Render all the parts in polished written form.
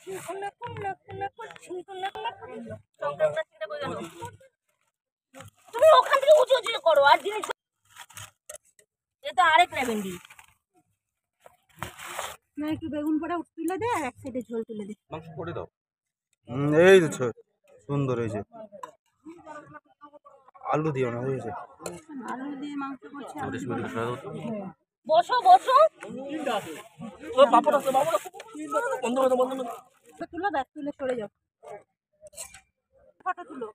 তুমি ওখান থেকে উঁচু উঁচু করো আর জিনিস এটা আরেক ভেন্ডি না একটু বেগুন পোড়া তুলে দে আর এক সাইডে ঝোল তুলে দে মাংস করে দাও। এই তো সুন্দর হয়েছে। আলু দিও না, হয়েছে আলু দিয়ে মাংস করছে। বসো বসো তুলো ব্যাগ তুলে সরে যাও ফটো তুলো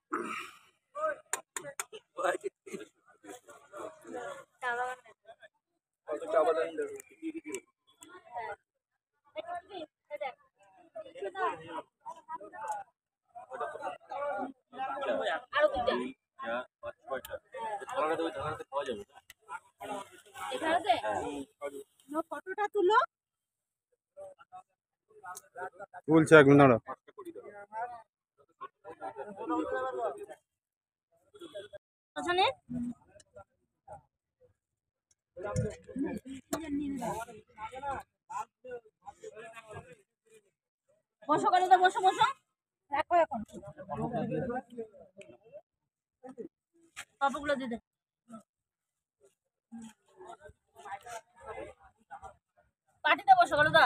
আরো দুইটা ফটোটা তুলো তুলছে 1 মিনিট দাঁড়াও। ওখানে বসো কালুদা বসো বসো রাখো এখন পাপগুলো দিয়ে দে পার্টিতে বসো কালুদা।